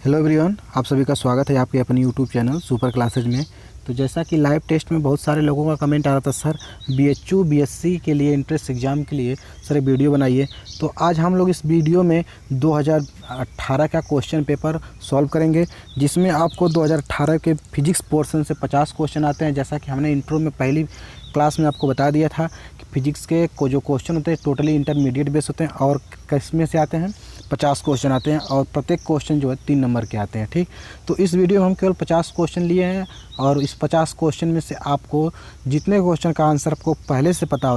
Hello everyone, आप सभी का स्वागत है आपके अपने यूट्यूब चैनल सुपर क्लासेज में। तो जैसा कि लाइव टेस्ट में बहुत सारे लोगों का कमेंट आ रहा था, सर बीएचयू बीएससी के लिए इंट्रेंस एग्ज़ाम के लिए सर वीडियो बनाइए। तो आज हम लोग इस वीडियो में 2018 का क्वेश्चन पेपर सॉल्व करेंगे, जिसमें आपको 2018 के फिजिक्स पोर्शन से 50 क्वेश्चन आते हैं। जैसा कि हमने इंट्रो में पहली क्लास में आपको बता दिया था कि फिजिक्स के जो क्वेश्चन होते हैं टोटली इंटरमीडिएट बेस होते हैं और किसमें से आते हैं 50 क्वेश्चन आते हैं और प्रत्येक क्वेश्चन जो है 3 नंबर के आते हैं। ठीक, तो इस वीडियो में हम केवल 50 क्वेश्चन लिए हैं और इस 50 क्वेश्चन में से आपको जितने क्वेश्चन का आंसर आपको पहले से पता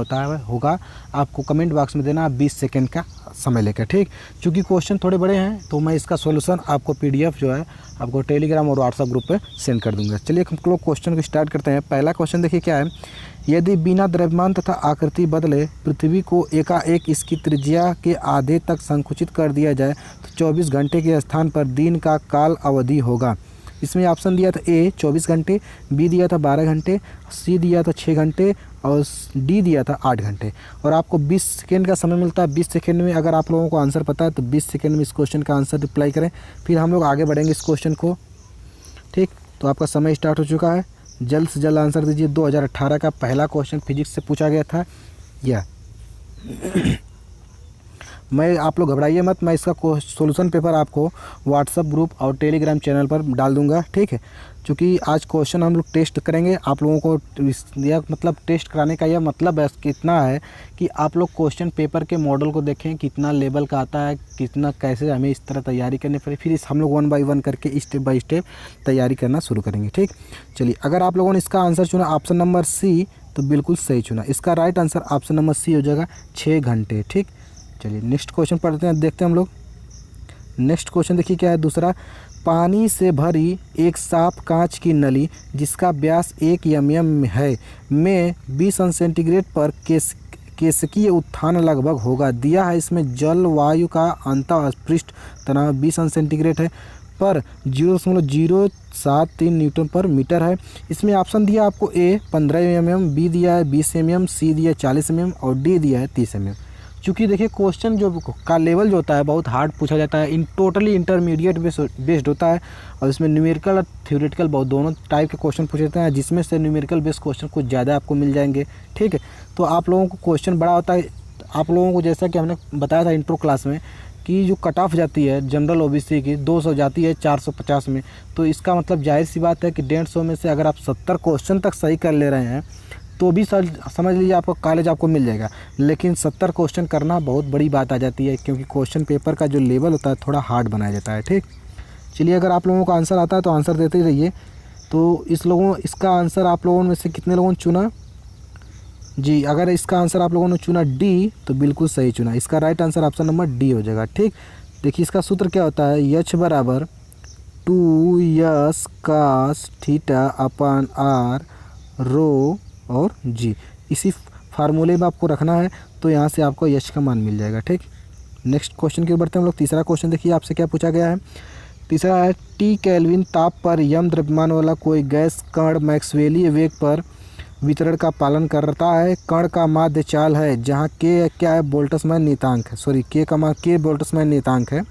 होगा आपको कमेंट बॉक्स में देना 20 सेकंड का समय लेकर। ठीक, क्योंकि क्वेश्चन थोड़े बड़े हैं तो मैं इसका सॉल्यूशन आपको पीडीएफ जो है आपको टेलीग्राम और व्हाट्सएप ग्रुप पे सेंड कर दूंगा। चलिए हम लोग क्वेश्चन को स्टार्ट करते हैं। पहला क्वेश्चन देखिए क्या है। यदि बिना द्रव्यमान तथा आकृति बदले पृथ्वी को एकाएक इसकी त्रिज्या के आधे तक संकुचित कर दिया जाए तो 24 घंटे के स्थान पर दिन का काल अवधि होगा। इसमें ऑप्शन दिया था ए 24 घंटे, बी दिया था 12 घंटे, सी दिया था 6 घंटे और डी दिया था 8 घंटे। और आपको 20 सेकेंड का समय मिलता है। 20 सेकेंड में अगर आप लोगों को आंसर पता है तो 20 सेकेंड में इस क्वेश्चन का आंसर रिप्लाई करें, फिर हम लोग आगे बढ़ेंगे इस क्वेश्चन को। ठीक, तो आपका समय स्टार्ट हो चुका है, जल्द से जल्द आंसर दीजिए। 2018 का पहला क्वेश्चन फिजिक्स से पूछा गया था यह। मैं आप लोग घबराइए मत, मैं इसका सॉल्यूशन पेपर आपको व्हाट्सएप ग्रुप और टेलीग्राम चैनल पर डाल दूंगा। ठीक है, क्योंकि आज क्वेश्चन हम लोग टेस्ट करेंगे आप लोगों को। यह मतलब टेस्ट कराने का यह मतलब है कितना है कि आप लोग क्वेश्चन पेपर के मॉडल को देखें कितना लेवल का आता है, कितना कैसे हमें इस तरह तैयारी करनी पड़े, फिर इस हम लोग 1 बाय 1 करके स्टेप बाय स्टेप तैयारी करना शुरू करेंगे। ठीक, चलिए अगर आप लोगों ने इसका आंसर चुना ऑप्शन नंबर सी तो बिल्कुल सही चुना। इसका right answer option number C हो जाएगा 6 घंटे। ठीक, चलिए नेक्स्ट क्वेश्चन पढ़ते हैं, देखते हैं हम लोग। नेक्स्ट क्वेश्चन देखिए क्या है। दूसरा, पानी से भरी एक साफ कांच की नली जिसका व्यास 1 mm है में 20 अंश सेंटीग्रेड पर केशिकीय उत्थान लगभग होगा। दिया है इसमें जल वायु का अंतःपृष्ठ तनाव 20 अंश सेंटीग्रेड है पर 0.073 न्यूटन पर मीटर है। इसमें ऑप्शन दिया आपको ए 15 mm, बी दिया है 20 mm, सी दिया है 40 mm और डी दिया है 30 mm। चूँकि देखिए क्वेश्चन जो का लेवल जो होता है बहुत हार्ड पूछा जाता है, इन टोटली इंटरमीडिएट बेस्ड होता है और इसमें न्यूमेरिकल और थ्योरेटिकल बहुत दोनों टाइप के क्वेश्चन पूछे जाते हैं, जिसमें से न्यूमेरिकल बेस्ड क्वेश्चन कुछ ज़्यादा आपको मिल जाएंगे। ठीक है, तो आप लोगों को क्वेश्चन बड़ा होता है। आप लोगों को जैसा कि हमने बताया था इंट्रो क्लास में कि जो कट ऑफ जाती है जनरल ओबीसी की 200 जाती है 450 में, तो इसका मतलब जाहिर सी बात है कि 150 में से अगर आप 70 क्वेश्चन तक सही कर ले रहे हैं तो भी समझ लीजिए आपको कॉलेज आपको मिल जाएगा। लेकिन 70 क्वेश्चन करना बहुत बड़ी बात आ जाती है, क्योंकि क्वेश्चन पेपर का जो लेवल होता है थोड़ा हार्ड बनाया जाता है। ठीक, चलिए अगर आप लोगों को आंसर आता है तो आंसर देते ही रहिए। तो इसका आंसर आप लोगों में से कितने लोगों ने चुना जी? अगर इसका आंसर आप लोगों ने चुना डी तो बिल्कुल सही चुना। इसका right answer option number D हो जाएगा। ठीक, देखिए इसका सूत्र क्या होता है, H बराबर 2s cos थीटा अपन r रो और जी। इसी फार्मूले में आपको रखना है तो यहाँ से आपको H का मान मिल जाएगा। ठीक, नेक्स्ट क्वेश्चन की ओर बढ़ते हैं हम लोग। तीसरा क्वेश्चन देखिए आपसे क्या पूछा गया है। तीसरा है T केल्विन ताप पर यम द्रव्यमान वाला कोई गैस कण मैक्सवेलीय वेग पर वितरण का पालन करता है। कण का माध्य चाल है जहाँ के क्या है बोल्ट्जमैन नियतांक है, सॉरी के का मान के बोल्ट्जमैन नियतांक है।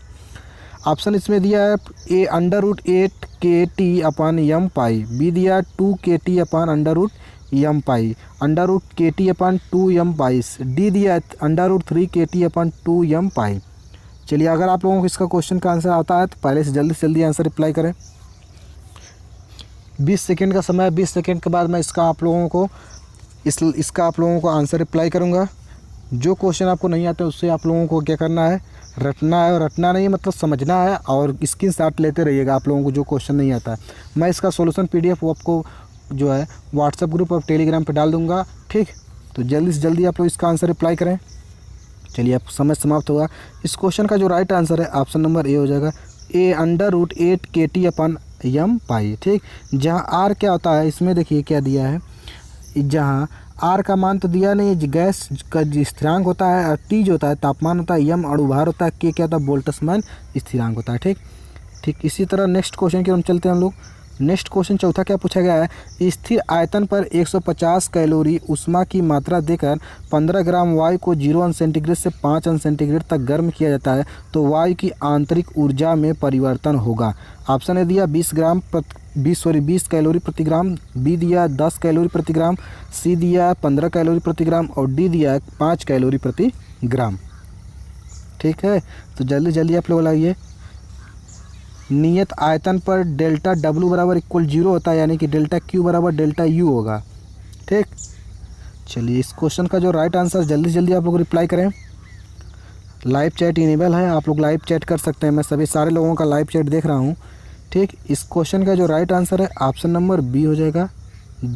ऑप्शन इसमें दिया है ए √8 kT अपन यम पाई, बी दिया 2 kT अपन √यम पाई, √kT अपन 2 यम पाई, डी दिया √3 kT अपन 2 यम पाई। चलिए अगर आप लोगों को इसका क्वेश्चन का आंसर आता है तो पहले से जल्दी आंसर रिप्लाई करें। 20 सेकेंड का समय है, 20 सेकेंड के बाद मैं इसका आप लोगों को आंसर रिप्लाई करूँगा। जो क्वेश्चन आपको नहीं आते उससे आप लोगों को क्या करना है, रटना है। और रटना नहीं मतलब समझना है और स्क्रीनशॉट लेते रहिएगा आप लोगों को जो क्वेश्चन नहीं आता है। मैं इसका सॉल्यूशन पीडीएफ आपको जो है व्हाट्सएप ग्रुप और टेलीग्राम पे डाल दूंगा। ठीक, तो जल्दी से जल्दी आप लोग इसका आंसर रिप्लाई करें। चलिए आप समय समाप्त होगा। इस क्वेश्चन का जो राइट आंसर है ऑप्शन नंबर ए हो जाएगा, ए √8 kT अपन यम पाई। ठीक, जहाँ आर क्या होता है इसमें देखिए क्या दिया है, जहाँ आर का मान तो दिया नहीं, गैस का स्थिरांक होता है और टी जो होता है तापमान होता है, यम अणुभार होता है, के क्या होता है बोल्ट्जमैन स्थिरांक होता है। ठीक, इसी तरह नेक्स्ट क्वेश्चन की हम चलते हैं हम लोग। नेक्स्ट क्वेश्चन चौथा क्या पूछा गया है, स्थिर आयतन पर 150 कैलोरी उष्मा की मात्रा देकर 15 ग्राम वायु को 0 अंश सेंटीग्रेड से 5 अंश सेंटीग्रेड तक गर्म किया जाता है तो वायु की आंतरिक ऊर्जा में परिवर्तन होगा। ऑप्शन ए दिया 20 कैलोरी प्रति ग्राम, बी दिया 10 कैलोरी प्रति ग्राम, सी दिया 15 कैलोरी प्रति ग्राम और डी दिया 5 कैलोरी प्रति ग्राम। ठीक है, तो जल्दी जल्दी आप लोग लगाइए। नियत आयतन पर डेल्टा डब्ल्यू बराबर इक्वल 0 होता है, यानी कि डेल्टा क्यू बराबर डेल्टा यू होगा। ठीक, चलिए इस क्वेश्चन का जो राइट आंसर जल्दी जल्दी आप लोग रिप्लाई करें। लाइव चैट इनेबल है, आप लोग लाइव चैट कर सकते हैं, मैं सभी सारे लोगों का लाइव चैट देख रहा हूँ। ठीक, इस क्वेश्चन का जो राइट आंसर है ऑप्शन नंबर बी हो जाएगा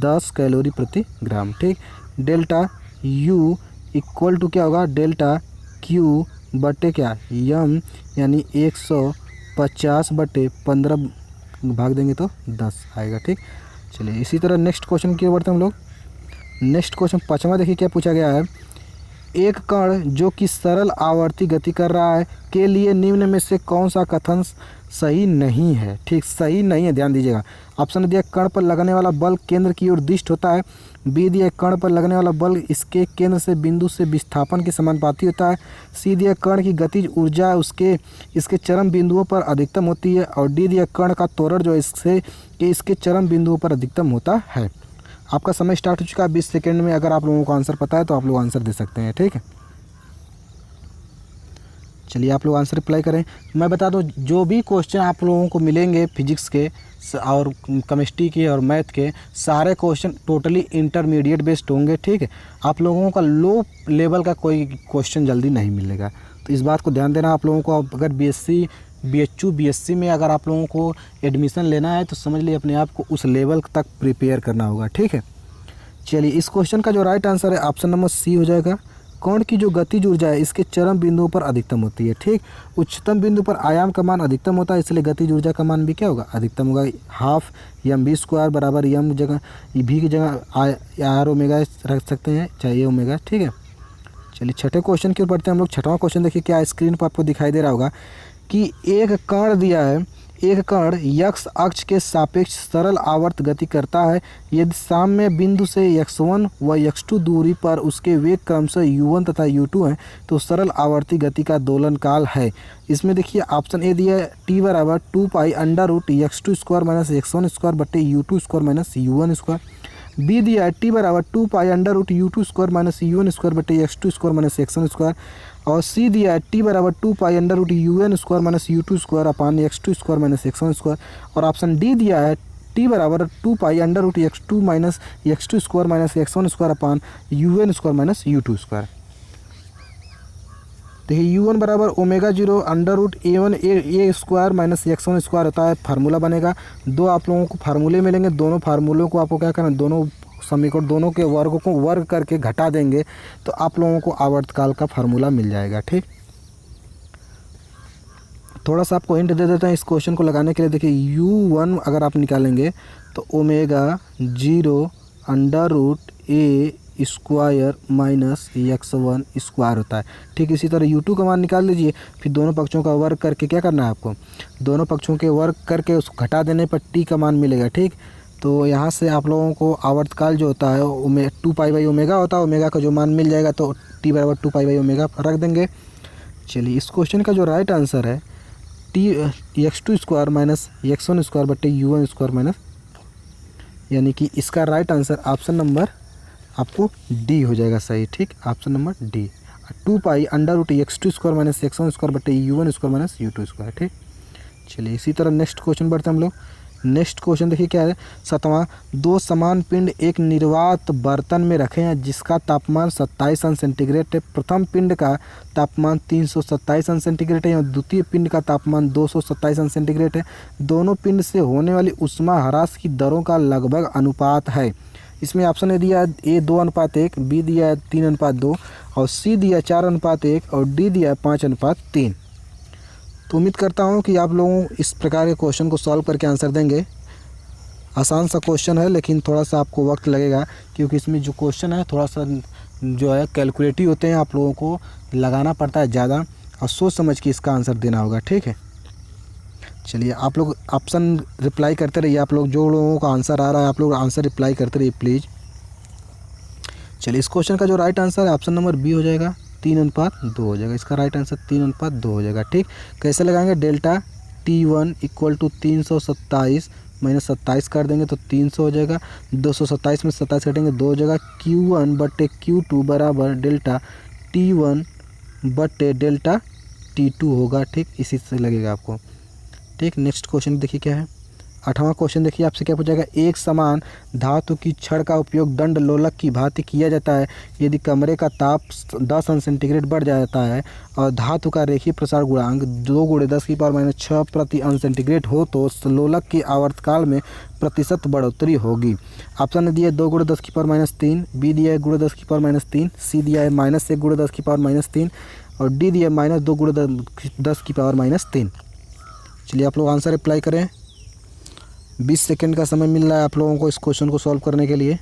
10 कैलोरी प्रति ग्राम। ठीक, डेल्टा यू इक्वल टू क्या होगा, डेल्टा क्यू बटे क्या यम, यानी 150 बटे 15 भाग देंगे तो 10 आएगा। ठीक, चलिए इसी तरह नेक्स्ट क्वेश्चन की ओर बढ़ते हैं हम लोग। नेक्स्ट क्वेश्चन पाँचवा देखिए क्या पूछा गया है, एक कण जो कि सरल आवर्ती गति कर रहा है के लिए निम्न में से कौन सा कथन सही नहीं है। ठीक, सही नहीं है, ध्यान दीजिएगा। ऑप्शन दिया कण पर लगने वाला बल केंद्र की ओर दिष्ट होता है, बी दिया कण पर लगने वाला बल इसके केंद्र से बिंदु से विस्थापन के समानुपाती होता है, सी दिया कण की गतिज ऊर्जा इसके चरम बिंदुओं पर अधिकतम होती है और डी दिया कण का त्वरण जो इसके चरम बिंदुओं पर अधिकतम होता है। आपका समय स्टार्ट हो चुका है 20 सेकेंड में। अगर आप लोगों को आंसर पता है तो आप लोग आंसर दे सकते हैं। ठीक है, चलिए आप लोग आंसर रिप्लाई करें। मैं बता दूं, जो भी क्वेश्चन आप लोगों को मिलेंगे फिजिक्स के और केमिस्ट्री के और मैथ के, सारे क्वेश्चन टोटली इंटरमीडिएट बेस्ड होंगे। ठीक है, आप लोगों का लो लेवल का कोई क्वेश्चन जल्दी नहीं मिलेगा, तो इस बात को ध्यान देना। आप लोगों को अगर बीएससी बीएचयू बीएससी में अगर आप लोगों को एडमिशन लेना है तो समझ लीजिए अपने आप को उस लेवल तक प्रिपेयर करना होगा। ठीक है, चलिए इस क्वेश्चन का जो राइट आंसर है ऑप्शन नंबर सी हो जाएगा। कण की जो गतिज ऊर्जा है इसके चरम बिंदुओं पर अधिकतम होती है। ठीक, उच्चतम बिंदु पर आयाम का मान अधिकतम होता है, इसलिए गतिज ऊर्जा का मान भी क्या होगा, अधिकतम होगा। हाफ एम बी स्क्वायर बराबर एम जगह भी की जगह आर ओमेगा रख सकते हैं, चाहे ओमेगा। ठीक है, चलिए छठे क्वेश्चन की ओर बढ़ते हैं हम लोग। छठवां क्वेश्चन देखिए क्या स्क्रीन पर आपको दिखाई दे रहा होगा कि एक कण दिया है, एक कण x अक्ष के सापेक्ष सरल आवर्त गति करता है यदि साम्य बिंदु से x1 व x2 दूरी पर उसके वेग क्रमशः u1 तथा u2 हैं तो सरल आवर्ती गति का दोलन काल है। इसमें देखिए ऑप्शन ए दिया है t बराबर 2 pi under root x2 square minus x1 square बटे u2 square minus u1 square, B दिया है टी बराबर 2 pi under root u2 square minus u1 square बटे x2 square minus x1 square, और सी दिया है टी बराबर 2 pi under root un square minus u2 square upon x2 square minus x1 square, और option D दिया है t बराबर 2 pi under root x2 minus x2 square minus x1 square upon un square minus u2 square. देखिए u1 बराबर omega 0 under root a1 a square minus x1 square होता है, formula बनेगा। दो आप लोगों को फार्मूले मिलेंगे, दोनों फार्मूलों को आपको क्या करना, दोनों समीकरण दोनों के वर्ग को वर्ग करके घटा देंगे तो आप लोगों को आवर्तकाल का फार्मूला मिल जाएगा। ठीक, थोड़ा सा आपको हिंट दे देते हैं इस क्वेश्चन को लगाने के लिए। देखिए u1 अगर आप निकालेंगे तो ओमेगा 0 अंडर रूट ए स्क्वायर माइनस x1 स्क्वायर होता है। ठीक, इसी तरह u2 का मान निकाल लीजिए, फिर दोनों पक्षों का वर्ग करके क्या करना है आपको, दोनों पक्षों के वर्ग करके उसको घटा देने पर t का मान मिलेगा। ठीक, तो यहाँ से आप लोगों को आवर्तकाल जो होता है 2 पाई बाई ओमेगा होता है, ओमेगा का जो मान मिल जाएगा तो t बराबर 2 पाई बाई ओमेगा रख देंगे। चलिए इस क्वेश्चन का जो राइट आंसर है x2 square minus x1 square बटे u1 स्क्वायर माइनस, यानी कि इसका राइट आंसर ऑप्शन नंबर आपको डी हो जाएगा सही। ठीक, option number D 2 pi under root x2 square minus x1 square बटे u1 square minus u2 square. ठीक, चलिए इसी तरह नेक्स्ट क्वेश्चन बढ़ते हैं हम लोग। नेक्स्ट क्वेश्चन देखिए क्या है, सातवां, दो समान पिंड एक निर्वात बर्तन में रखे हैं जिसका तापमान 27 अंश सेंटीग्रेड है। प्रथम पिंड का तापमान 327 अंश सेंटीग्रेड है और द्वितीय पिंड का तापमान 227 अंश सेंटीग्रेड है। दोनों पिंड से होने वाली उष्मा ह्रास की दरों का लगभग अनुपात है। इसमें ऑप्शन ए दिया है ए 2:1, बी दिया है 3:2 और सी दिया 4:1 और डी दिया है 5:3। तो उम्मीद करता हूँ कि आप लोगों इस प्रकार के क्वेश्चन को सॉल्व करके आंसर देंगे। आसान सा क्वेश्चन है लेकिन थोड़ा सा आपको वक्त लगेगा क्योंकि इसमें जो क्वेश्चन है थोड़ा सा जो है कैलकुलेटिव होते हैं, आप लोगों को लगाना पड़ता है ज़्यादा और सोच समझ के इसका आंसर देना होगा। ठीक है, चलिए आप लोग ऑप्शन रिप्लाई करते रहिए, आप लोग जो लोगों का आंसर आ रहा है आप लोग आंसर रिप्लाई करते रहिए प्लीज़। चलिए इस क्वेश्चन का जो राइट आंसर है ऑप्शन नंबर बी हो जाएगा, 3:2 हो जाएगा। इसका राइट आंसर 3:2 हो जाएगा। ठीक, कैसे लगाएंगे, delta T1 equal to 327 minus 27 कर देंगे तो 300 हो जाएगा। 227 में 27 कटेंगे 2 हो जाएगा। Q1/Q2 बराबर डेल्टा T1 बटे डेल्टा T2 होगा। ठीक, इसी से लगेगा आपको। ठीक, नेक्स्ट क्वेश्चन देखिए क्या है। 8वां क्वेश्चन देखिए आपसे क्या पूछा गया। एक समान धातु की छड़ का उपयोग दंड लोलक की भांति किया जाता है यदि कमरे का ताप 10 अंश सेंटीग्रेड बढ़ जाता है और धातु का रेखीय प्रसार गुणांक 2 × 10⁻⁶ प्रति अंश सेंटीग्रेड हो तो लोलक की आवर्तकाल में प्रतिशत बढ़ोतरी होगी। ऑप्शन दिया 2 × 10⁻3, बी दिया है 2 × 10⁻3, सी दिया है -1 × 10⁻3 और डी दिया है -2 × 10⁻3। चलिए आप लोग आंसर अप्लाई करें। 20 सेकंड का समय मिल रहा है आप लोगों को इस क्वेश्चन को सॉल्व करने के लिए।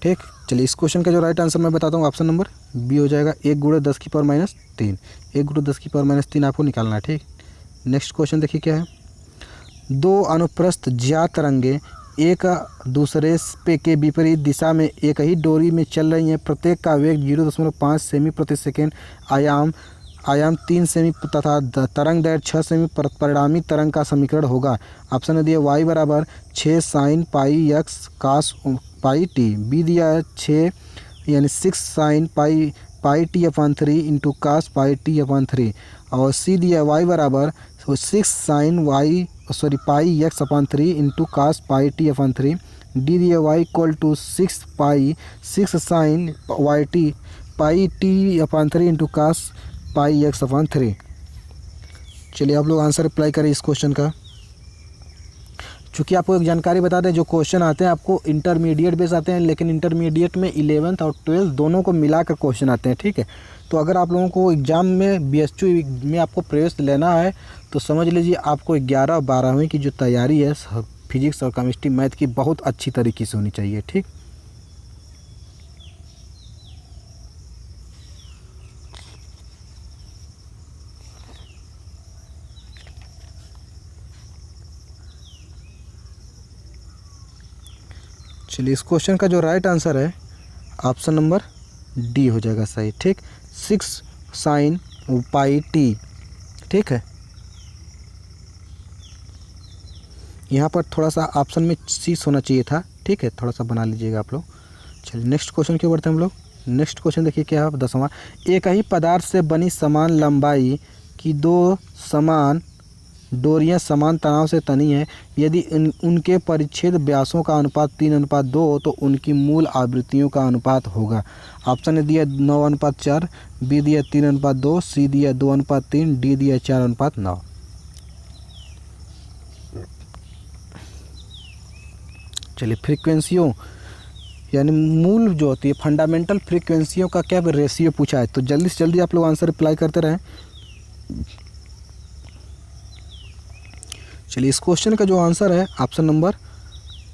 ठीक, चलिए इस क्वेश्चन का जो राइट आंसर मैं बताता हूँ ऑप्शन नंबर बी हो जाएगा, 1 × 10⁻3। 1 × 10⁻3 आपको निकालना है। ठीक, नेक्स्ट क्वेश्चन देखिए क्या है। 2 अनुप्रस्थ ज्या तरंगे एक दूसरे पे के विपरीत दिशा में एक ही डोरी में चल रही हैं। प्रत्येक का वेग 0.5 सेमी प्रति सेकेंड, आयाम 3 सेमी तथा तरंग दैर्घ्य 6 सेमी। परिणामी तरंग का समीकरण होगा। ऑप्शन दिया y बराबर 6 sin πx cos πt, B दिया है 6 यानी 6 sin πt/3 into cos πt/3 और सी दिया y बराबर 6 sin πx/3 into cos πt/3। D दिया y equal to 6 sin πt/3 into cos πx/3। चलिए आप लोग आंसर अप्लाई करें इस क्वेश्चन का। चूँकि आपको एक जानकारी बता दें, जो क्वेश्चन आते हैं आपको इंटरमीडिएट बेस आते हैं, लेकिन इंटरमीडिएट में 11th और 12th दोनों को मिलाकर क्वेश्चन आते हैं। ठीक है, तो अगर आप लोगों को एग्ज़ाम में BSU में आपको प्रवेश लेना है तो समझ लीजिए आपको 11 और 12वीं की जो तैयारी है फिजिक्स और केमिस्ट्री मैथ की बहुत अच्छी तरीके से होनी चाहिए। ठीक, चलिए इस क्वेश्चन का जो राइट आंसर है ऑप्शन नंबर डी हो जाएगा सही। ठीक, 6 sin πt। ठीक है, यहाँ पर थोड़ा सा ऑप्शन में 6 होना चाहिए था। ठीक है, थोड़ा सा बना लीजिएगा आप लोग। चलिए नेक्स्ट क्वेश्चन क्यों बढ़ते हैं हम लोग। नेक्स्ट क्वेश्चन देखिए क्या है 10वां। एक ही पदार्थ से बनी समान लंबाई की 2 समान डोरियां समान तनाव से तनी हैं। यदि उनके परिच्छेद व्यासों का अनुपात 3:2 हो तो उनकी मूल आवृत्तियों का अनुपात होगा। ऑप्शन ने दिया 9:4, बी दिया 3:2, सी दिया 2:3, डी दिया 4:9। चलिए फ्रीक्वेंसियों यानी मूल जो होती है फंडामेंटल फ्रीक्वेंसियों का क्या रेशियो पूछा है, तो जल्दी से जल्दी आप लोग आंसर अप्लाई करते रहें। चलिए इस क्वेश्चन का जो आंसर है ऑप्शन नंबर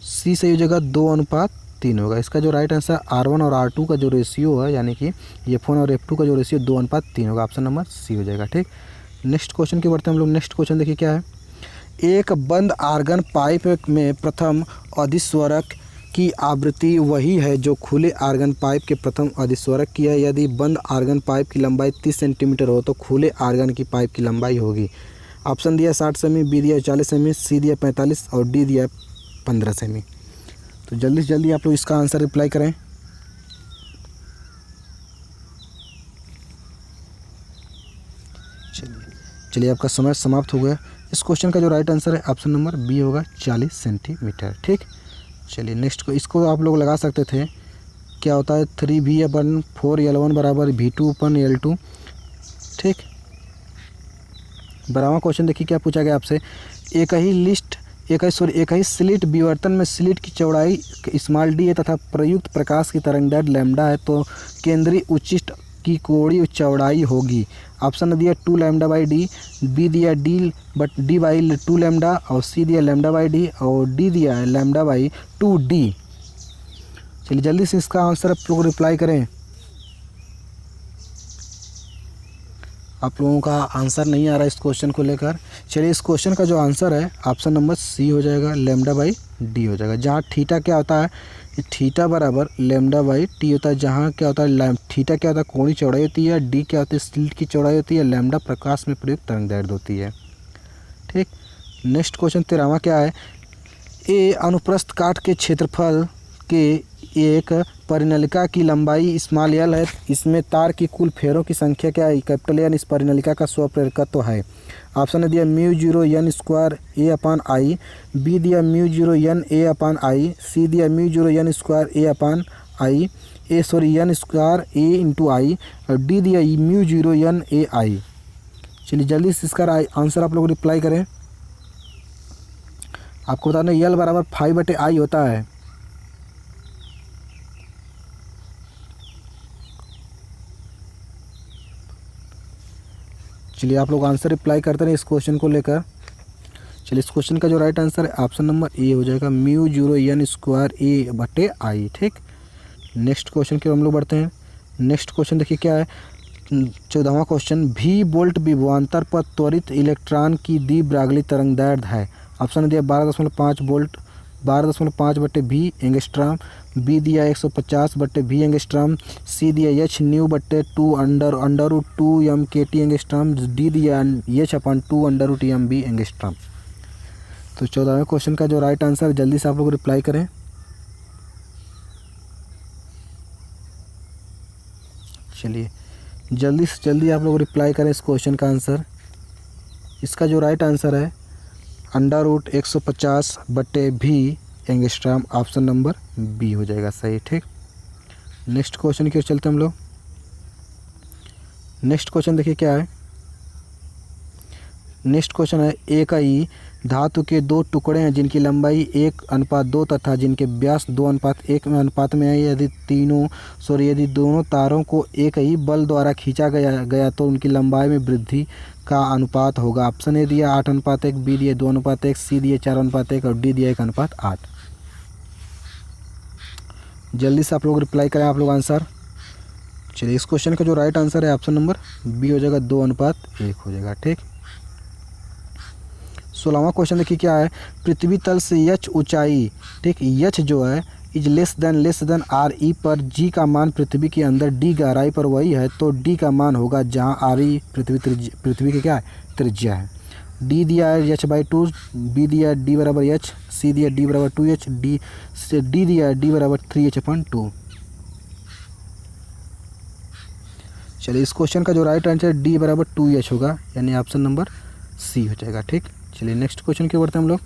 सी सही हो जाएगा, 2:3 होगा। इसका जो राइट आंसर R1 और R2 का जो रेशियो है यानी कि F1 और F2 का जो रेशियो 2:3 होगा। ऑप्शन नंबर सी हो जाएगा। ठीक, नेक्स्ट क्वेश्चन की बढ़ते हैं हम लोग। नेक्स्ट क्वेश्चन देखिए क्या है। एक बंद आर्गन पाइप में प्रथम अधिस्वरक की आवृत्ति वही है जो खुले आर्गन पाइप के प्रथम अधिस्वरक की है। यदि बंद आर्गन पाइप की लंबाई 30 सेंटीमीटर हो तो खुले आर्गन की पाइप की लंबाई होगी। ऑप्शन दिया 60 सेमी, बी दिया 40 सेमी, सी दिया 45 और डी दिया 15 सेमी। तो जल्दी से जल्दी आप लोग इसका आंसर रिप्लाई करें। चलिए आपका समय समाप्त हो गया। इस क्वेश्चन का जो राइट आंसर है ऑप्शन नंबर बी होगा, 40 सेंटीमीटर। ठीक, चलिए नेक्स्ट को इसको आप लोग लगा सकते थे। क्या होता है 3v/4l1 बराबर v2/l2। ठीक, 12वां क्वेश्चन देखिए क्या पूछा गया आपसे। एक ही स्लिट विवर्तन में स्लिट की चौड़ाई स्मॉल डी है तथा प्रयुक्त प्रकाश की तरंगदैर्घ्य लैम्डा है तो केंद्रीय उच्चिष्ट की कोणीय चौड़ाई होगी। ऑप्शन दिया 2λ/d, बी दिया d/2λ और सी दिया λ/d और डी दिया है λ/2d। चलिए जल्दी से इसका आंसर आप लोग रिप्लाई करें। आप लोगों का आंसर नहीं आ रहा है इस क्वेश्चन को लेकर। चलिए इस क्वेश्चन का जो आंसर है ऑप्शन नंबर सी हो जाएगा, लैम्डा बाई डी हो जाएगा। जहाँ थीटा क्या होता है, थीटा बराबर लैम्डा बाई टी होता है। जहाँ क्या होता है, थीटा क्या होता है, कोण की चौड़ाई होती है, डी क्या होती है, स्लिट की चौड़ाई होती है, लैम्डा प्रकाश में प्रयुक्त तरंगदैर्घ्य होती है। ठीक, नेक्स्ट क्वेश्चन 13वां क्या है, ए अनुप्रस्थ काट के क्षेत्रफल के एक परिनलिका की लंबाई स्मॉल एल है, इसमें तार की कुल फेरों की संख्या क्या है, कैपिटल एन इस परिनलिका का स्वप्रेरकत्व है। ऑप्शन ने दिया mu zero N square A upon I, B दिया mu zero N A upon I, C दिया mu zero N square A upon I N square A into I, और डी दिया mu zero N A I. चलिए जल्दी से इसका answer आप लोग रिप्लाई करें। आपको बताना यल बराबर 5/i होता है। चलिए आप लोग आंसर रिप्लाई करते रहे इस क्वेश्चन को लेकर। चलिए इस क्वेश्चन का जो राइट आंसर है ऑप्शन नंबर ए हो जाएगा, म्यू जीरो एन स्क्वायर ए बटे आई। ठीक, नेक्स्ट क्वेश्चन की हम लोग बढ़ते हैं। नेक्स्ट क्वेश्चन देखिए क्या है, 14वां क्वेश्चन, भी वोल्ट विभवांतर पर त्वरित इलेक्ट्रॉन की दी ब्रागली तरंगदैर्घ्य है। ऑप्शन ने दिया 12.5 वोल्ट, 12.5 बटे भी एंगस्ट्रॉम, बी दिया 150 बटे भी एंगस्ट्रॉम, सी दिया एच न्यू बटे 2 अंडर रूट 2 m k t angstrom, D दिया एच अपन 2 अंडर रूट एम बी एंगस्ट्रॉम। तो 14वें क्वेश्चन का जो राइट आंसर जल्दी से आप लोग रिप्लाई करें। चलिए जल्दी से जल्दी आप लोग रिप्लाई करें इस क्वेश्चन का आंसर। इसका जो राइट आंसर है अंडर रूट 150 बटे भी एंगस्ट्रॉम, ऑप्शन नंबर बी हो जाएगा सही। ठीक, नेक्स्ट क्वेश्चन की ओर चलते हम लोग। नेक्स्ट क्वेश्चन देखिए क्या है, नेक्स्ट क्वेश्चन है, एक ही धातु के दो टुकड़े हैं जिनकी लंबाई 1:2 तथा जिनके व्यास 2:1 में अनुपात में है। यदि दोनों तारों को एक ही बल द्वारा खींचा गया तो उनकी लंबाई में वृद्धि का अनुपात होगा। ऑप्शन ए दिया 8:1, बी दिया 2:1, सी दिया 4:1 और डी दिया 1:8। जल्दी से आप लोग रिप्लाई करें आप लोग आंसर। चलिए इस क्वेश्चन का जो राइट आंसर है ऑप्शन नंबर बी हो जाएगा, 2:1 हो जाएगा। ठीक, 16वां क्वेश्चन देखिए क्या है, पृथ्वी तल से एच ऊंचाई, ठीक, एच जो है is less than R E पर जी का मान पृथ्वी के अंदर डी गहराई पर वही है, तो डी का मान होगा जहां आर ई पृथ्वी की क्या है, त्रिज्या है। डी दिया है h/2, बी दिया डी बराबर एच, सी दिया डी बराबर 2h, डी दिया डी बराबर 3h/2। चलिए इस क्वेश्चन का जो राइट आंसर डी बराबर 2h होगा, यानी ऑप्शन नंबर सी हो जाएगा। ठीक, चलिए नेक्स्ट क्वेश्चन की ओर बढ़ते हैं हम लोग।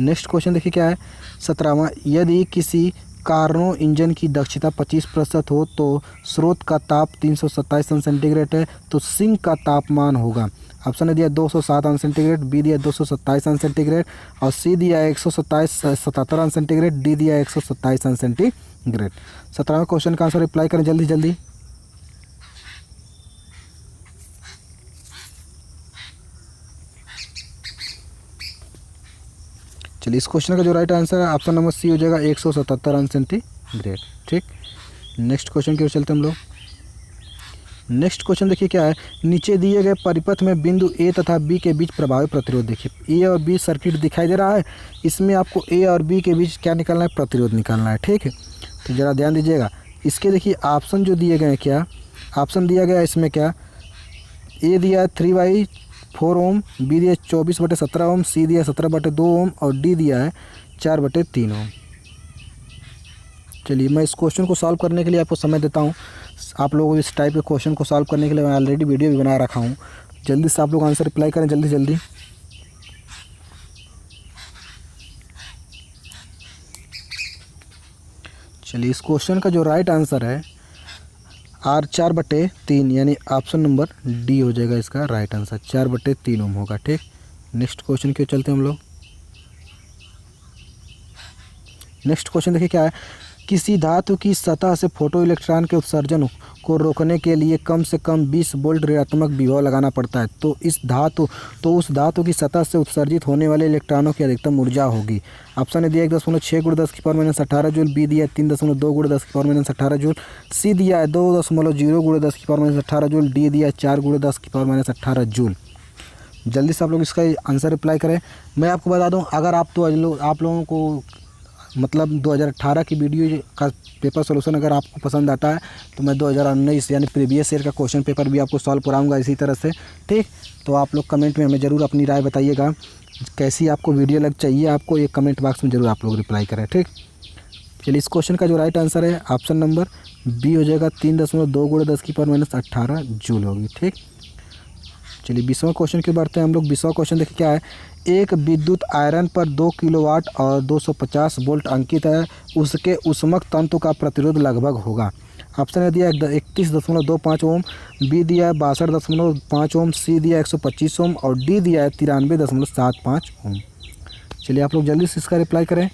नेक्स्ट क्वेश्चन देखिए क्या है, 17वां, यदि किसी कार्नो इंजन की दक्षता 25% हो तो स्रोत का ताप 327 अंश सेंटीग्रेड है, तो सिंक का तापमान होगा। ऑप्शन ने दिया 207 अंश सेंटीग्रेड, बी दिया 227 अंश सेंटीग्रेड और सी दिया 177 अंश सेंटीग्रेड, डी दिया 127 अंश सेंटीग्रेड। 17वें क्वेश्चन का आंसर रिप्लाई करें जल्दी जल्दी। चलिए इस क्वेश्चन का जो राइट आंसर है ऑप्शन नंबर सी हो जाएगा, 177 अंश सेंटीग्रेड। ठीक, नेक्स्ट क्वेश्चन की ओर चलते हम लोग। नेक्स्ट क्वेश्चन देखिए क्या है, नीचे दिए गए परिपथ में बिंदु ए तथा बी के बीच प्रभावी प्रतिरोध। देखिए ए और बी सर्किट दिखाई दे रहा है, इसमें आपको ए और बी के बीच क्या निकालना है, प्रतिरोध निकालना है। ठीक है, तो ज़रा ध्यान दीजिएगा। इसके देखिए ऑप्शन जो दिए गए हैं, क्या ऑप्शन दिया गया इसमें, क्या ए दिया 3/4 ओम, बी दिया 24/17 ओम, सी दिया 17/2 ओम और डी दिया है 4/3 ओम। चलिए मैं इस क्वेश्चन को सॉल्व करने के लिए आपको समय देता हूँ। आप लोगों को इस टाइप के क्वेश्चन को सॉल्व करने के लिए मैं ऑलरेडी वीडियो भी बना रखा हूँ। जल्दी से आप लोग आंसर रिप्लाई करें जल्दी जल्दी। चलिए इस क्वेश्चन का जो राइट आंसर है R4/3, यानी ऑप्शन नंबर डी हो जाएगा इसका राइट आंसर, 4/3 ओम होगा। ठीक, नेक्स्ट क्वेश्चन के चलते हम लोग। नेक्स्ट क्वेश्चन देखिए क्या है, किसी धातु की सतह से फोटो इलेक्ट्रॉन के उत्सर्जन को रोकने के लिए कम से कम 20 वोल्ट ऋणात्मक विभव लगाना पड़ता है, तो उस धातु की सतह से उत्सर्जित होने वाले इलेक्ट्रॉनों की अधिकतम ऊर्जा होगी। ऑप्शन ए दिया 1.6 × 10⁻18 जूल, बी दिया 3.2 × 10⁻18 जूल, सी दिया है 2.0 × 10⁻18 जूल, डी दिया 4 × 10⁻18 जूल। जल्दी से आप लोग इसका आंसर रिप्लाई करें। मैं आपको बता दूं, अगर आप लोगों को मतलब 2018 की वीडियो का पेपर सोल्यूशन अगर आपको पसंद आता है तो मैं 2019 यानी प्रीवियस ईयर का क्वेश्चन पेपर भी आपको सॉल्व कराऊंगा इसी तरह से, ठीक। तो आप लोग कमेंट में हमें ज़रूर अपनी राय बताइएगा, कैसी आपको वीडियो चाहिए आपको, ये कमेंट बॉक्स में ज़रूर आप लोग रिप्लाई करें, ठीक। चलिए, इस क्वेश्चन का जो राइट आंसर है ऑप्शन नंबर बी हो जाएगा, 3.2 × 10⁻18 जूल होगी, ठीक। चलिए 20वां क्वेश्चन की बढ़ते हैं हम लोग। 20वां क्वेश्चन देखिए क्या है। एक विद्युत आयरन पर 2 किलोवाट और 250 वोल्ट अंकित है, उसके उष्मक तंतु का प्रतिरोध लगभग होगा। ऑप्शन ए दिया 31.25 ओम, बी दिया है 62.5 ओम, सी दिया 125 ओम और डी दिया है 93.75 ओम। चलिए आप लोग जल्दी से इसका रिप्लाई करें।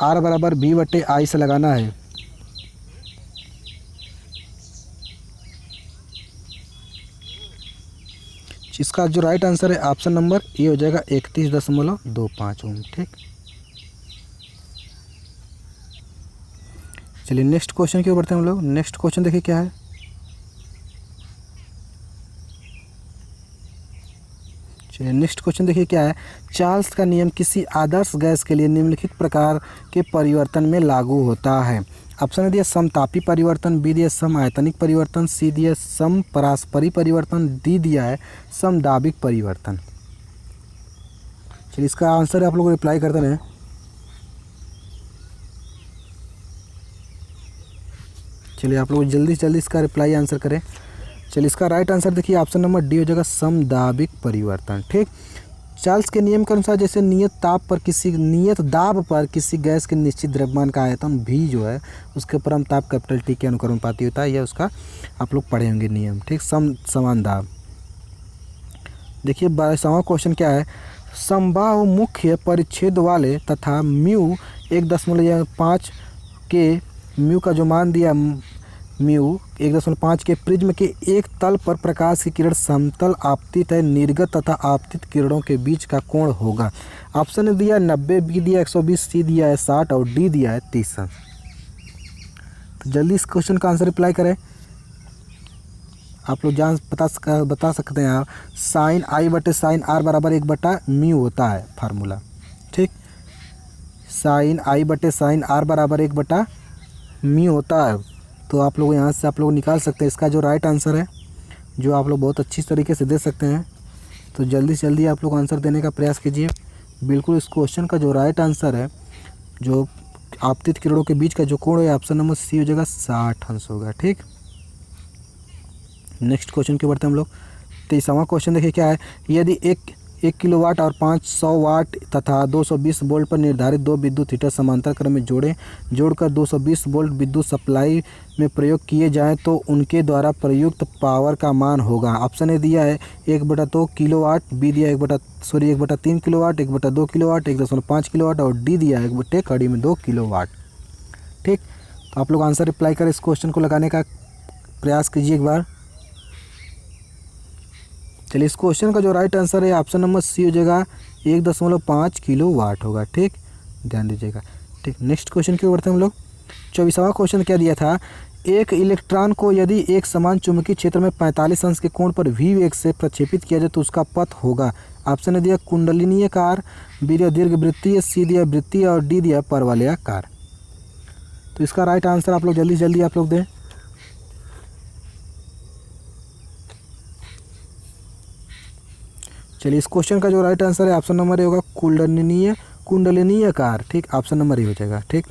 आर बराबर V/I से लगाना है। इसका जो राइट आंसर है ऑप्शन नंबर ए हो जाएगा 31.25 ओम, ठीक। चलिए नेक्स्ट क्वेश्चन की ओर बढ़ते हैं हम लोग। नेक्स्ट क्वेश्चन देखिए क्या है। चलिए नेक्स्ट क्वेश्चन देखिए क्या है। चार्ल्स का नियम किसी आदर्श गैस के लिए निम्नलिखित प्रकार के परिवर्तन में लागू होता है। ऑप्शन दिया समतापी परिवर्तन, बी दिया सम आयतनिक परिवर्तन, सी दिया सम परास्परी परिवर्तन, डी दिया है समदाबिक परिवर्तन। चलिए इसका आंसर आप लोग रिप्लाई करते रहें। चलिए आप लोग जल्दी से जल्दी इसका रिप्लाई आंसर करें। चलिए इसका राइट आंसर देखिए ऑप्शन नंबर डी हो जाएगा समदाबिक परिवर्तन, ठीक। चार्ल्स के नियम के अनुसार जैसे नियत दाब पर किसी गैस के निश्चित द्रव्यमान का आयतन भी जो है उसके परम ताप कैपिटल टी के अनुक्रमानुपाती होता है, यह उसका आप लोग पढ़े होंगे नियम, ठीक। समान दाब। देखिए 22वां क्वेश्चन क्या है। समबाहु मुख्य परिच्छेद वाले तथा म्यू 1.5 के म्यू का जो मान दिया म्यू 1.5 के प्रिज्म के एक तल पर प्रकाश की किरण समतल आपतित है, निर्गत तथा आपतित किरणों के बीच का कोण होगा। ऑप्शन दिया 90, बी दिया 120, सी दिया है 60 और डी दिया है 30। तो जल्दी इस क्वेश्चन का आंसर रिप्लाई करें। आप लोग बता सकते हैं आप साइन I/sin R बराबर 1/μ होता है फार्मूला, ठीक। साइन I/sin R बराबर 1/μ होता है, तो आप लोग यहाँ से आप लोग निकाल सकते हैं इसका जो राइट आंसर है, जो आप लोग बहुत अच्छी तरीके से दे सकते हैं। तो जल्दी से जल्दी आप लोग आंसर देने का प्रयास कीजिए। बिल्कुल इस क्वेश्चन का जो राइट आंसर है, जो आपतित किरणों के बीच का जो कोण है, ऑप्शन नंबर सी हो जाएगा 60 अंश होगा, ठीक। नेक्स्ट क्वेश्चन की बढ़ते हैं हम लोग। 23वां क्वेश्चन देखिए क्या है। यदि 1 किलोवाट और 500 वाट तथा 220 वोल्ट पर निर्धारित दो विद्युत हीटर समांतर क्रम में जोड़कर 220 वोल्ट विद्युत सप्लाई में प्रयोग किए जाएं तो उनके द्वारा प्रयुक्त पावर का मान होगा। ऑप्शन ए दिया है 1/2 किलोवाट, बी दिया 1/3 किलोवाट, 1/2 किलोवाट, 1.5 किलोवाट और डी दिया है 1/2 किलोवाट, ठीक। तो आप लोग आंसर रिप्लाई करें। इस क्वेश्चन को लगाने का प्रयास कीजिए एक बार। चलिए इस क्वेश्चन का जो राइट आंसर है ऑप्शन नंबर सी हो जाएगा 1.5 किलोवाट होगा, ठीक। ध्यान दीजिएगा, ठीक। नेक्स्ट क्वेश्चन की ओर बढ़ते हैं हम लोग। 24वां क्वेश्चन क्या दिया था। एक इलेक्ट्रॉन को यदि एक समान चुंबकीय क्षेत्र में 45 अंश के कोण पर v वेग से प्रक्षेपित किया जाए तो उसका पथ होगा। ऑप्शन दिया कुंडलिनीयकार, बी दिया दीर्घवृत्तीय, सी दिया वृत्तीय और डी दिया परवलयाकार। तो इसका राइट आंसर आप लोग जल्दी आप लोग दें। चलिए इस क्वेश्चन का जो राइट आंसर है ऑप्शन नंबर ए होगा कुंडलिनीयकार, ठीक। ऑप्शन नंबर ए हो जाएगा, ठीक।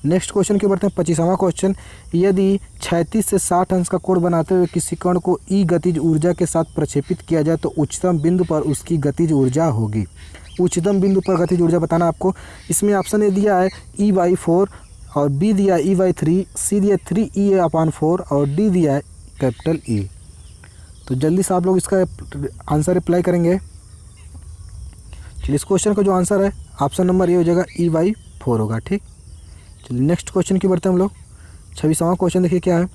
नेक्स्ट क्वेश्चन के बढ़ते हैं 25वां क्वेश्चन। यदि 36 से 60 अंश का कोण बनाते हुए किसी कण को ई गतिज ऊर्जा के साथ प्रक्षेपित किया जाए तो उच्चतम बिंदु पर उसकी गतिज ऊर्जा होगी। उच्चतम बिंदु पर गतिज ऊर्जा बताना आपको। इसमें ऑप्शन ए दिया है E/4 और बी दिया E/3, सी दिया 3E/4 और डी दिया है कैपिटल E। तो जल्दी से आप लोग इसका आंसर रिप्लाई करेंगे। चलिए इस क्वेश्चन का जो आंसर है ऑप्शन नंबर ए हो जाएगा E/4 होगा, ठीक। चलिए नेक्स्ट क्वेश्चन की बढ़ते हैं हम लोग। 26वां क्वेश्चन देखिए क्या है।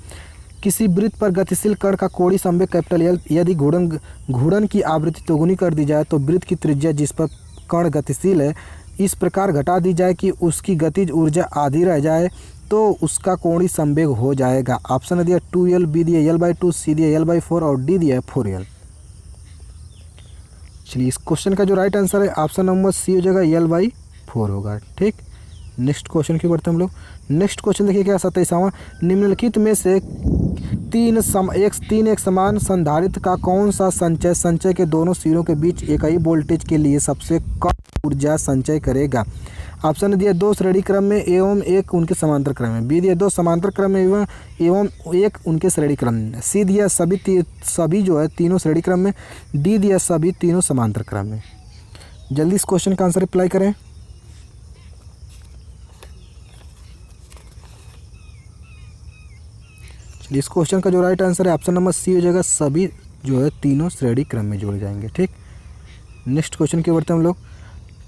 किसी वृत्त पर गतिशील कण का कोणीय संवेग कैपिटल एल यदि घूर्णन की आवृत्ति दोगुनी कर दी जाए तो वृत्त की त्रिज्या जिस पर कण गतिशील है इस प्रकार घटा दी जाए कि उसकी गतिज ऊर्जा आधी रह जाए तो उसका कोणीय संवेग हो जाएगा। ऑप्शन दिया 2L, बी दिया L/2, सी दिया L/4 और डी दिया है 4L। चलिए इस क्वेश्चन का जो राइट आंसर है ऑप्शन नंबर सी हो जाएगा L/4 होगा। ठीक, नेक्स्ट क्वेश्चन की बढ़ते हम लोग। नेक्स्ट क्वेश्चन देखिए क्या 27वां। निम्नलिखित में से तीन एक समान संधारित्र का कौन सा संचय के दोनों सिरों के बीच एक ही वोल्टेज के लिए सबसे कम ऊर्जा संचय करेगा। ऑप्शन दिया 2 श्रेणी क्रम में एवं 1 उनके समांतर क्रम में, बी दिया 2 समांतर क्रम में एवं 1 उनके श्रेणी क्रम में, सी दिया सभी जो है तीनों श्रेणी क्रम में, डी दिया सभी तीनों समांतर क्रम में। जल्दी इस क्वेश्चन का आंसर अप्लाई करें। इस क्वेश्चन का जो राइट आंसर है ऑप्शन नंबर सी हो जाएगा, सभी जो है तीनों श्रेणी क्रम में जोड़े जाएंगे। ठीक, नेक्स्ट क्वेश्चन की बढ़ते हम लोग।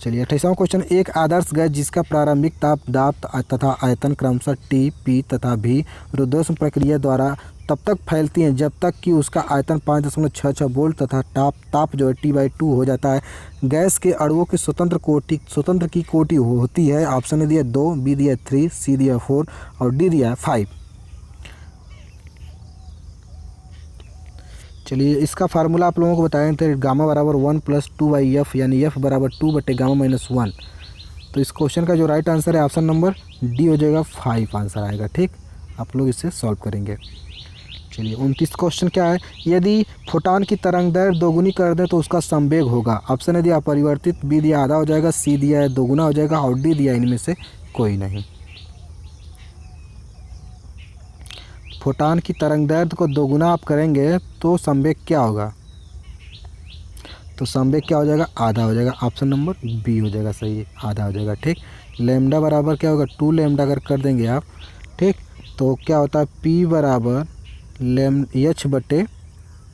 चलिए 28वां क्वेश्चन। एक आदर्श गैस जिसका प्रारंभिक दाब तथा आयतन क्रमशः टी, पी तथा भी रुद्धोष्म प्रक्रिया द्वारा तब तक फैलती हैं जब तक कि उसका आयतन 5.66 वोल्ट तथा ताप जो है T/2 हो जाता है। गैस के अणुओं की स्वतंत्र की कोटि होती है। ऑप्शन ने दिया 2, बी दिया 3, सी दिया 4 और डी दिया 5। चलिए इसका फार्मूला आप लोगों को बताएं थे गामा बराबर 1 + 2/f यानी f बराबर 2/γ-1। तो इस क्वेश्चन का जो राइट आंसर है ऑप्शन नंबर डी हो जाएगा 5 आंसर आएगा। ठीक, आप लोग इसे सॉल्व करेंगे। चलिए 29 क्वेश्चन क्या है। यदि फोटॉन की तरंग दैर्घ्य दोगुनी कर दें तो उसका संवेग होगा। ऑप्शन दिया अपरिवर्तित, बी दिया आधा हो जाएगा, सी दिया है दोगुना हो जाएगा और डी दिया इनमें से कोई नहीं। फोटॉन की तरंगदैर्घ्य को दोगुना आप करेंगे तो संवेग क्या होगा, तो संवेग क्या हो जाएगा, आधा हो जाएगा। ऑप्शन नंबर बी हो जाएगा सही है, आधा हो जाएगा। ठीक, लैम्डा बराबर क्या होगा 2 लैम्डा अगर कर देंगे आप, ठीक, तो क्या होता है पी बराबर एच बटे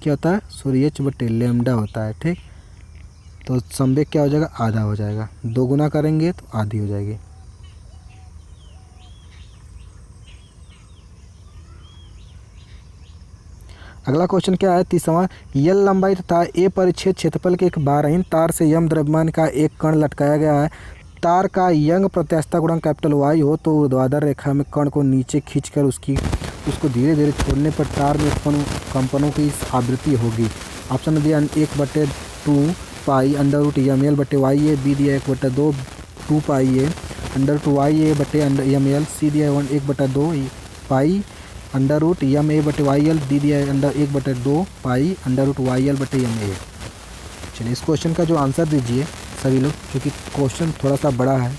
क्या होता है एच बटे लैम्डा होता है। ठीक, तो संवेग क्या हो जाएगा, आधा हो जाएगा। दोगुना करेंगे तो आधी हो जाएगी। अगला क्वेश्चन क्या है 30वां। यल लंबाई तथा ए परिच्छेद क्षेत्रफल के एक बारहीन तार से यम द्रव्यमान का एक कण लटकाया गया है। तार का यंग प्रत्यास्थता गुणांक Y हो तो ऊर्ध्वाधर रेखा में कण को नीचे खींचकर उसको धीरे धीरे छोड़ने पर तार में उत्पन्न कंपनों की आवृत्ति होगी। ऑप्शन दिया 1/2 पाई √ml बटे YA, बी दिया 1/2 2 पाई A √YA बटे ml, सी दिया 1/2 पाई √ma बटे YL, डी दिया 1/2 पाई √YL बटे ma। चलिए इस क्वेश्चन का जो आंसर दीजिए सभी लोग, क्योंकि क्वेश्चन थोड़ा सा बड़ा है।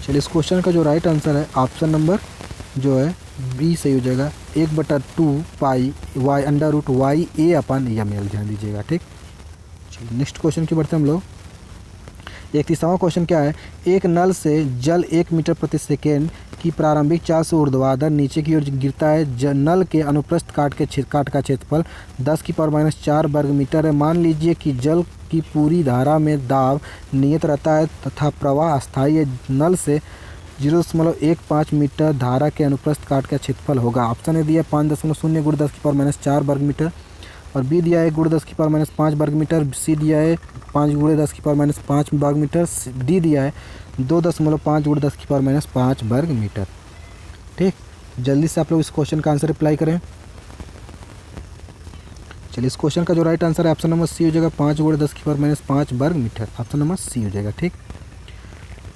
चलिए इस क्वेश्चन का जो राइट आंसर है ऑप्शन नंबर जो है बी सही हो जाएगा, 1/2 पाई √YA अपन ml, ध्यान दीजिएगा। ठीक, चलिए नेक्स्ट क्वेश्चन की बढ़ते हम लोग। 31वां क्वेश्चन क्या है। एक नल से जल 1 मीटर प्रति सेकेंड की प्रारंभिक चाल से ऊर्ध्वाधर नीचे की ओर गिरता है। नल के अनुप्रस्थ काट का क्षेत्रफल 10⁻⁴ वर्ग मीटर है। मान लीजिए कि जल की पूरी धारा में दाब नियत रहता है तथा प्रवाह अस्थायी है। नल से 0.15 मीटर धारा के अनुप्रस्थ काट का क्षेत्रफल होगा। ऑप्शन ए दिया 5.0 × 10⁻⁴ वर्ग मीटर और बी दिया है 10⁻⁵ वर्ग मीटर, सी दिया है 5 × 10⁻⁵ वर्ग मीटर, डी दिया है 2.5 × 10⁻⁵ वर्ग मीटर। ठीक, जल्दी से आप लोग इस क्वेश्चन का आंसर अप्लाई करें। चलिए इस क्वेश्चन का जो राइट आंसर है ऑप्शन नंबर सी हो जाएगा, 5 × 10⁻⁵ वर्ग मीटर। ऑप्शन नंबर सी हो जाएगा। ठीक,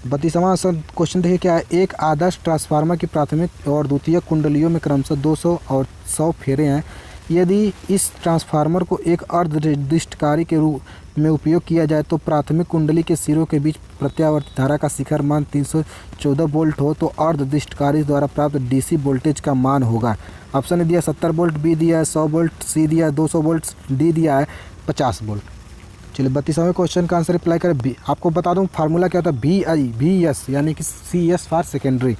32वां क्वेश्चन देखिए क्या है। एक आदर्श ट्रांसफार्मर की प्राथमिक और द्वितीयक कुंडलियों में क्रमशः 200 और 100 फेरे हैं। यदि इस ट्रांसफार्मर को एक अर्धदिष्टकारी के रूप में उपयोग किया जाए तो प्राथमिक कुंडली के सिरों के बीच प्रत्यावर्ती धारा का शिखर मान 314 वोल्ट हो तो अर्धदिष्टकारी द्वारा प्राप्त डीसी वोल्टेज का मान होगा। ऑप्शन दिया 70 वोल्ट, बी दिया है 100 वोल्ट, सी दिया 200 वोल्ट, डी दिया है 50 वोल्ट। चलिए 32वें क्वेश्चन का आंसर अप्लाई करें। बी, आपको बता दूं फार्मूला क्या होता है, VS यानी कि CS फॉर सेकेंडरी,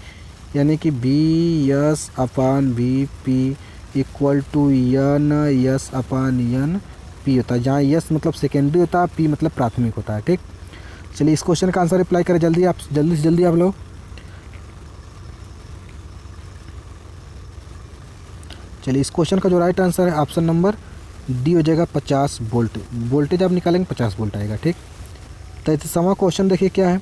यानी कि VS/VP = NS/NP होता है, जहाँ S मतलब सेकेंडरी होता है, P मतलब प्राथमिक होता है। ठीक, चलिए इस क्वेश्चन का आंसर रिप्लाई करें जल्दी से जल्दी आप लोग। चलिए इस क्वेश्चन का जो राइट आंसर है ऑप्शन नंबर डी हो जाएगा 50 वोल्ट। वोल्टेज आप निकालेंगे 50 वोल्ट आएगा। ठीक, 33वां क्वेश्चन देखिए क्या है।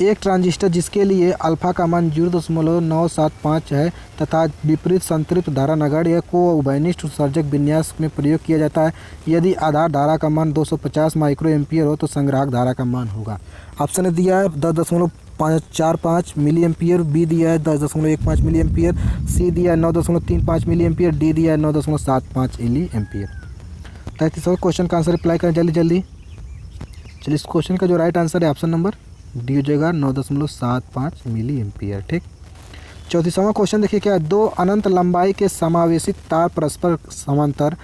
एक ट्रांजिस्टर जिसके लिए अल्फा का मान 0.975 है तथा विपरीत संतृप्त धारा नगण्य को उभयनिष्ठ उत्सर्जक विन्यास में प्रयोग किया जाता है, यदि आधार धारा का मान 250 माइक्रो एम्पियर हो तो संग्राहक धारा का मान होगा। ऑप्शन ने दिया है 10.45 मिली एम्पियर, बी दिया है 10.15 मिली एम्पियर, सी दिया है 9.35 मिली एम्पियर, डी दिया है 9.75 मिली एम्पियर। 33वां क्वेश्चन का आंसर रिप्लाई करें जल्दी जल्दी। चलिए इस क्वेश्चन का जो राइट आंसर है ऑप्शन नंबर डी हो जाएगा 9.75 मिली एम्पियर। ठीक, 34वां क्वेश्चन देखिए क्या है। दो अनंत लंबाई के समावेशित तार परस्पर समांतर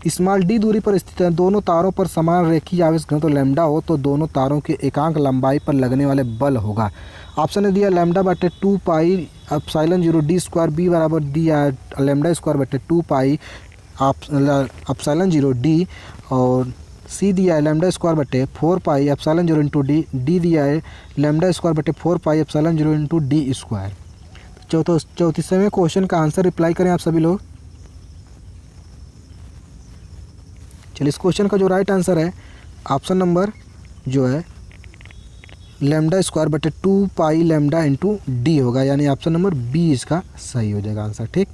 स्मॉल डी दूरी पर स्थित हैं। दोनों तारों पर समान रेखीय आवेश घनत्व लैम्डा हो तो दोनों तारों के एकांक लंबाई पर लगने वाले बल होगा। ऑप्शन ने दिया लैम्डा बटे 2 pi epsilon 0 d square, B बराबर दिया लैम्डा स्क्वायर बटे 2 पाई एप्सिलॉन 0 डी, और सी दिया है लैम्डा स्क्वायर बटे 4 pi epsilon 0 into D, D दिया है लैम्डा स्क्वायर बटे 4 pi epsilon 0 into D square. 34वें क्वेश्चन का आंसर रिप्लाई करें आप सभी लोग। चलिए इस क्वेश्चन का जो राइट आंसर है ऑप्शन नंबर जो है लैम्डा स्क्वायर बटे 2 पाई लैम्डा इंटू डी होगा, यानी ऑप्शन नंबर बी इसका सही हो जाएगा आंसर। ठीक,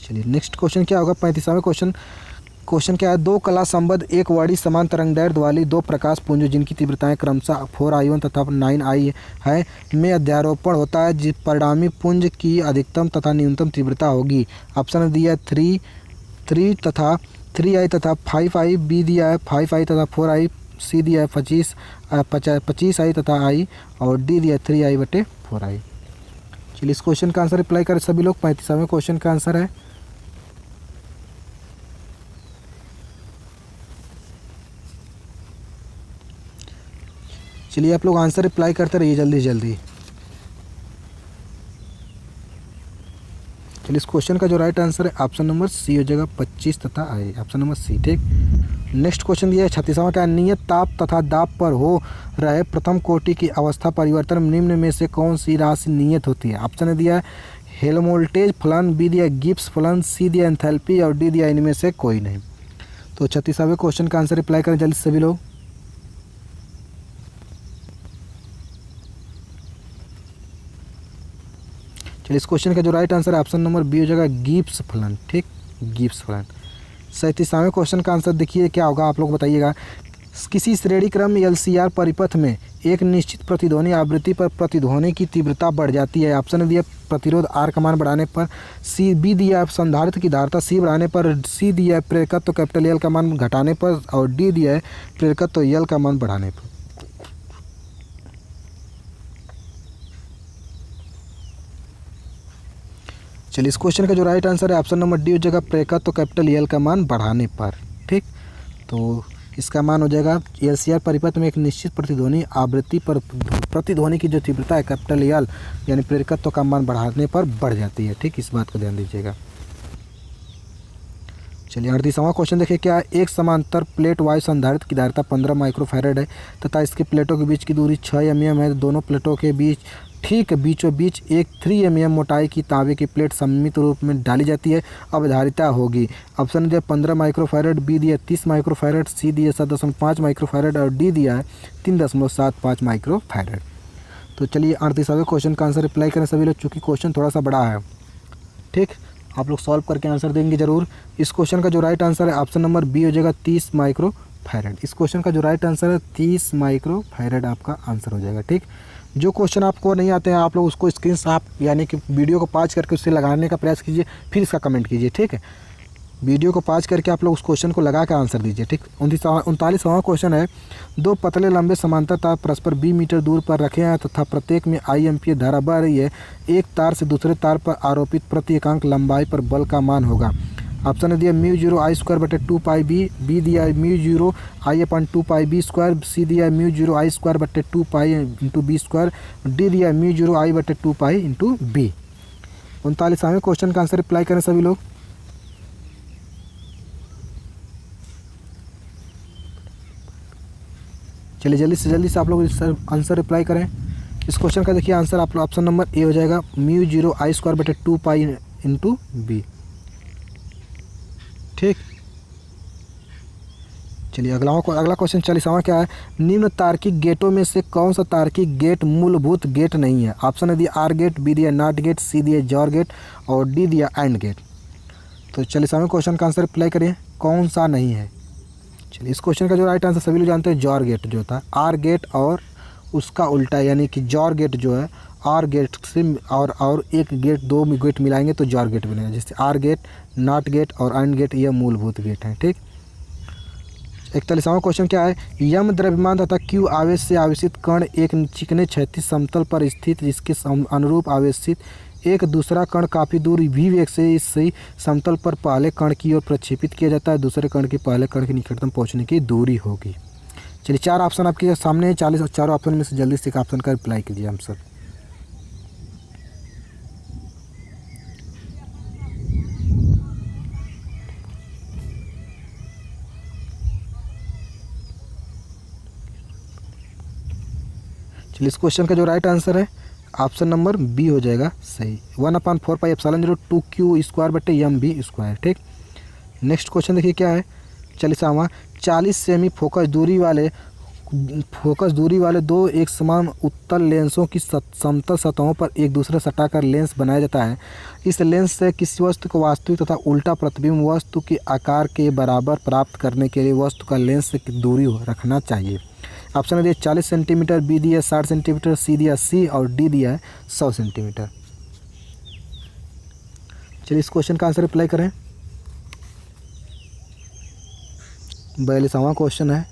चलिए नेक्स्ट क्वेश्चन क्या होगा। 35वां क्वेश्चन क्या है। दो कला संबद्ध एक वर्णी समान तरंगदैर्ध्य वाली दो प्रकाश पुंजों जिनकी तीव्रताएं क्रमशः 4i1 तथा 9i है में अध्यारोपण होता है, जिस परिणामी पुंज की अधिकतम तथा न्यूनतम तीव्रता होगी। ऑप्शन दिया है 3 तथा 3i तथा 5i, बी दिया है 5i तथा 4i, सी दिया है 25i तथा i, और डी दिया है 3i बटे 4i। चलिए इस क्वेश्चन का आंसर रिप्लाई करें सभी लोग। 35वें क्वेश्चन का आंसर है चलिए आप लोग आंसर रिप्लाई करते रहिए जल्दी से जल्दी। चलिए इस क्वेश्चन का जो राइट आंसर है ऑप्शन नंबर सी हो जाएगा 25 तथा आई, ऑप्शन नंबर सी। ठीक, नेक्स्ट क्वेश्चन दिया है 36वां क्या। नियत ताप तथा दाब पर हो रहे प्रथम कोटि की अवस्था परिवर्तन निम्न में से कौन सी राशि नियत होती है। ऑप्शन ने दिया है हेल्महोल्ट्ज़ फलन, बी दिया गिब्स फलन, सी दिया एंथैल्पी, और डी दिया इनमें से कोई नहीं। तो 36वें क्वेश्चन का आंसर रिप्लाई करें जल्दी सभी लोग। चलिए इस क्वेश्चन का जो राइट आंसर है ऑप्शन नंबर बी हो जाएगा गिब्स फलन। ठीक, गिब्स फलन। 37वें क्वेश्चन का आंसर देखिए क्या होगा, आप लोग बताइएगा। किसी श्रेणी क्रम LCR परिपथ में एक निश्चित प्रतिध्वनि आवृत्ति पर प्रतिध्वनि की तीव्रता बढ़ जाती है। ऑप्शन दिया प्रतिरोध R का मान बढ़ाने पर, सी बी दिया संधारित्र की धारिता C बढ़ाने पर, सी दिया प्रेरकत्व कैपिटल L का मान घटाने पर, और डी दिया है प्रेरकत्व L का मान बढ़ाने पर। चलिए इस क्वेश्चन का जो राइट आंसर है ऑप्शन नंबर डी हो जाएगा प्रेरकत्व कैपिटल L का मान बढ़ाने पर। ठीक, तो इसका मान हो जाएगा LCR परिपथ में एक निश्चित प्रतिध्वनि आवृत्ति पर प्रतिध्वनि की जो तीव्रता है कैपिटल L यानी प्रेरकत्व का मान बढ़ाने पर बढ़ जाती है। ठीक, इस बात को ध्यान दीजिएगा। चलिए 38वां क्वेश्चन देखिए क्या है। एक समांतर प्लेट वायु संधारित्र की धारिता 15 माइक्रोफैरड है तथा इसके प्लेटों के बीच की दूरी 6 mm है। दोनों प्लेटों के बीच ठीक बीचों बीच एक 3 mm मोटाई की तांबे की प्लेट सममित रूप में डाली जाती है। अब धारिता होगी। ऑप्शन दिया 15 माइक्रोफैरड, बी दिया 30 माइक्रोफैरड, सी दिया 7.5 माइक्रोफैरड, और डी दिया है 3.75 माइक्रोफैरड। तो चलिए 38वें क्वेश्चन का आंसर रिप्लाई करें सभी लोग, चूँकि क्वेश्चन थोड़ा सा बड़ा है। ठीक, आप लोग सॉल्व करके आंसर देंगे जरूर। इस क्वेश्चन का जो राइट आंसर है ऑप्शन नंबर बी हो जाएगा 30 माइक्रोफैरड। इस क्वेश्चन का जो राइट आंसर है 30 माइक्रोफैरड आपका आंसर हो जाएगा। ठीक, जो क्वेश्चन आपको नहीं आते हैं आप लोग उसको स्क्रीनशॉट यानी कि वीडियो को पॉज करके उससे लगाने का प्रयास कीजिए, फिर इसका कमेंट कीजिए। ठीक है, वीडियो को पॉज करके आप लोग उस क्वेश्चन को लगा कर आंसर दीजिए। ठीक, 39वां क्वेश्चन है। दो पतले लंबे समांतर तार परस्पर 20 मीटर दूर पर रखे हैं तथा प्रत्येक में I एम्पीयर धारा बह रही है। एक तार से दूसरे तार पर आरोपित प्रति एकांक लंबाई पर बल का मान होगा। ऑप्शन ने दिया μ0 I स्क्वायर बटे 2 पाई बी, बी दिया μ0 I upon 2 pi B square, C दिया μ0 I स्क्वायर बटे 2 pi into B square, D दिया μ0 I बटे 2 पाई इंटू बी। 39वें क्वेश्चन का आंसर रिप्लाई करें सभी लोग। चलिए जल्दी से आप लोग आंसर रिप्लाई करें। इस क्वेश्चन का देखिए आंसर आप लोग ऑप्शन नंबर ए हो जाएगा, μ0I²/2π/b। ठीक, चलिए अगला क्वेश्चन 40वां क्या है, निम्न तार्किक गेटों में से कौन सा तार्किक गेट मूलभूत गेट नहीं है। ऑप्शन है दिया आर गेट, बी दिया नॉट गेट, सी दिया जॉर गेट और डी दिया एंड गेट। तो 40वां क्वेश्चन का आंसर रिप्लाई करिए, कौन सा नहीं है। चलिए इस क्वेश्चन का जो राइट आंसर सभी लोग जानते हैं जॉर गेट जो होता है, आर गेट और उसका उल्टा यानी कि जॉर गेट जो है आर गेट से और एक गेट दो गेट मिलाएंगे तो जॉर गेट बनेगा। जैसे आर गेट, नॉट गेट और एंड गेट यह मूलभूत गेट हैं। ठीक, 41वां क्वेश्चन क्या है, यम द्रव्यमान तथा क्यू आवेश से आवेशित कण एक चिकने क्षैतिज समतल पर स्थित जिसके अनुरूप आवेशित एक दूसरा कण काफ़ी दूर v वेग से इस सही समतल पर पहले कण की ओर प्रक्षेपित किया जाता है, दूसरे कण की पहले कण के निकटतम पहुंचने की दूरी होगी। चलिए 4 ऑप्शन आपके सामने है, 40 और 4 ऑप्शन में से जल्दी से एक ऑप्शन का रिप्लाई कीजिए हम सब। चलिए इस क्वेश्चन का जो राइट आंसर है ऑप्शन नंबर बी हो जाएगा सही, 1/4πε0 2q²/m⁴। ठीक, नेक्स्ट क्वेश्चन देखिए क्या है 40वां, 40 सेमी फोकस दूरी वाले दो एक समान उत्तल लेंसों की समतल सतहों पर एक दूसरे सटाकर लेंस बनाया जाता है। इस लेंस से किसी वस्तु को वास्तविक तथा उल्टा प्रतिबिंब वस्तु के आकार के बराबर प्राप्त करने के लिए वस्तु का लेंस से दूरी रखना चाहिए। ऑप्शन है दिया 40 सेंटीमीटर, बी दिया 60 सेंटीमीटर, सी दिया सी और डी दिया है 100 सेंटीमीटर। चलिए इस क्वेश्चन का आंसर रिप्लाई करें। 42वां क्वेश्चन है।